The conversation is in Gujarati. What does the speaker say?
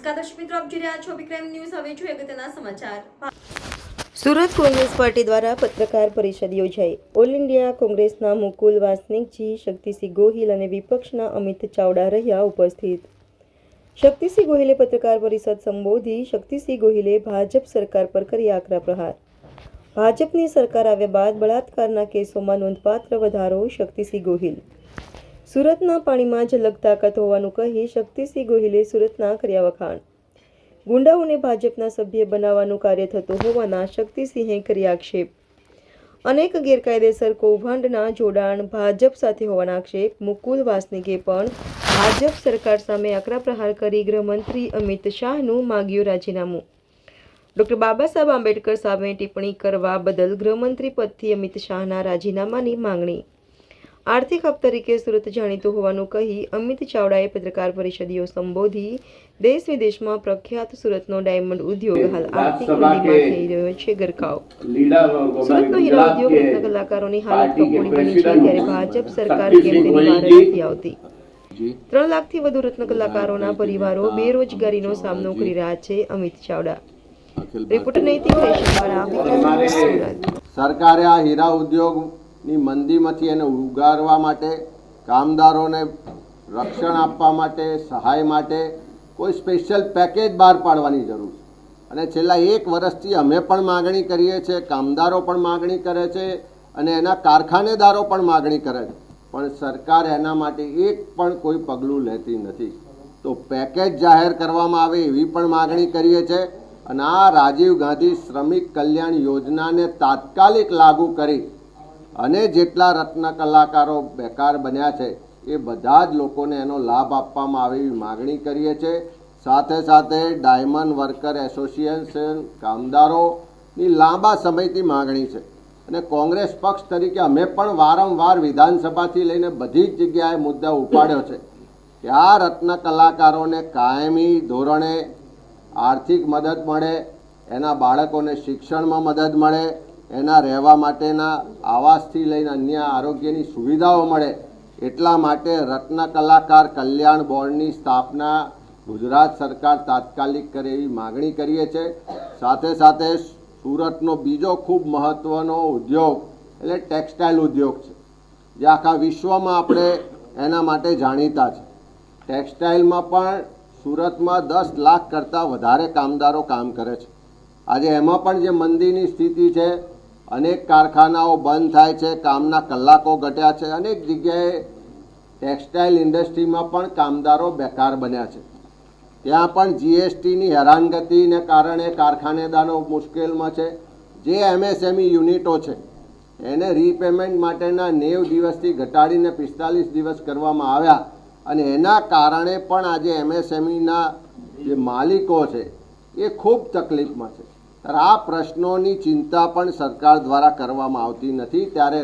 નમસ્કાર દર્શક મિત્રો, આપ જોઈ રહ્યા છો વિક્રમ ન્યૂઝ। હવે જોઈએ અગત્યના સમાચાર। સુરત કોંગ્રેસ પાર્ટી દ્વારા પત્રકાર પરિષદ યોજાઈ। ઓલ ઇન્ડિયા કોંગ્રેસના મુકુલ વાસનિકજી, શક્તિસિંહ ગોહિલ અને વિપક્ષના અમિત ચાવડા રહ્યા ઉપસ્થિત। શક્તિસિંહ ગોહિલે પત્રકાર પરિષદ સંબોધી। શક્તિસિંહ ગોહિલે ભાજપ સરકાર પર કરી આકરા પ્રહાર। ભાજપની સરકાર આવ્યા બાદ બળાત્કારના કેસોમાં નોંધપાત્ર વધારો। શક્તિસિંહ ગોહિલ સુરતના પાણીમાં ઝલક તાકાત હોવાનું કહી શક્તિસિંહ ગોહિલે સુરતના કર્યા વખાણ। ગુંડાઓને ભાજપના સભ્ય બનાવવાનું કાર્ય થતું હોવાના શક્તિસિંહે કર્યા આક્ષેપ। અનેક ગેરકાયદેસર કૌભાંડના જોડાણ ભાજપ સાથે હોવાના આક્ષેપ। મુકુલ વાસનિકે પણ ભાજપ સરકાર સામે આકરા પ્રહાર કરી ગૃહમંત્રી અમિત શાહનું માગ્યું રાજીનામું। ડોક્ટર બાબા સાહેબ આંબેડકર સામે ટિપ્પણી કરવા બદલ ગૃહમંત્રી પદથી અમિત શાહના રાજીનામાની માંગણી। આર્થિક હબ તરીકે સુરત જાણીતું હોવાનું કહી અમિત ચાવડાએ પત્રકાર પરિષદીઓ સંબોધી। દેશ વિદેશમાં પ્રખ્યાત સુરતનો ડાયમંડ ઉદ્યોગ હાલ આર્થિક મંદીમાં થઈ રહ્યો છે ગરકાવ। સુરતનો હીરા ઉદ્યોગ રત્ન કલાકારોની હાલત કફોડી બની છે, ત્યારે ભાજપ સરકાર કેમ તેની વાર નથી આવતી। 3 લાખથી વધુ રત્ન કલાકારોના પરિવારો બેરોજગારીનો સામનો કરી રહ્યા છે। અમિત ચાવડા। રિપોર્ટર નૈતિક ફેશનવાળા, સુરત। સરકારે આ હીરા ઉદ્યોગની મંદીમાંથી એને ઉગારવા માટે, કામદારોને રક્ષણ આપવા માટે, સહાય માટે કોઈ સ્પેશિયલ પેકેજ બહાર પાડવાની જરૂર છે। અને છેલ્લા 1 વર્ષથી અમે પણ માગણી કરીએ છીએ, કામદારો પણ માગણી કરે છે અને એના કારખાનેદારો પણ માગણી કરે છે, પણ સરકાર એના માટે એક પણ કોઈ પગલું લેતી નથી। તો પેકેજ જાહેર કરવામાં આવે એવી પણ માગણી કરીએ છીએ અને આ રાજીવ ગાંધી શ્રમિક કલ્યાણ યોજનાને તાત્કાલિક લાગુ કરી અને જેટલા રત્ન કલાકારો બેકાર બન્યા છે એ બધા જ લોકોને એનો લાભ આપવામાં આવે એવી માગણી કરીએ છીએ। સાથે સાથે ડાયમંડ વર્કર એસોસિએશન કામદારોની લાંબા સમયથી માગણી છે અને કોંગ્રેસ પક્ષ તરીકે અમે પણ વારંવાર વિધાનસભાથી લઈને બધી જ જગ્યાએ મુદ્દા ઉપાડ્યો છે કે આ રત્ન કલાકારોને કાયમી ધોરણે આર્થિક મદદ મળે, એના બાળકોને શિક્ષણમાં મદદ મળે, એના રહેવા માટેના આવાસથી લઈને અન્ય આરોગ્યની સુવિધાઓ મળે, એટલા માટે રત્ન કલાકાર કલ્યાણ બોર્ડની સ્થાપના ગુજરાત સરકાર તાત્કાલિક કરે એવી માગણી કરીએ છીએ। સાથે સાથે સુરતનો બીજો ખૂબ મહત્ત્વનો ઉદ્યોગ એટલે ટેક્સટાઇલ ઉદ્યોગ છે, જે આખા વિશ્વમાં આપણે એના માટે જાણીતા છે। ટેક્સટાઇલમાં પણ સુરતમાં 10 લાખ કરતાં વધારે કામદારો કામ કરે છે। આજે એમાં પણ જે મંદીની સ્થિતિ છે, અનેક કારખાનાઓ બંધ થાય છે, કામના કલાકો ઘટ્યા છે, અનેક જગ્યાએ ટેક્સટાઇલ ઇન્ડસ્ટ્રીમાં પણ કામદારો બેકાર બન્યા છે। ત્યાં પણ જીએસટીની હેરાનગતિને કારણે કારખાનેદારો મુશ્કેલમાં છે। જે એમએસએમઈ યુનિટો છે એને રીપેમેન્ટ માટેના 90 દિવસથી ઘટાડીને 45 દિવસ કરવામાં આવ્યા અને એના કારણે પણ આજે એમએસએમઈના જે માલિકો છે એ ખૂબ તકલીફમાં છે। આ પ્રશ્નોની ચિંતા પણ સરકાર દ્વારા કરવામાં આવતી નથી, ત્યારે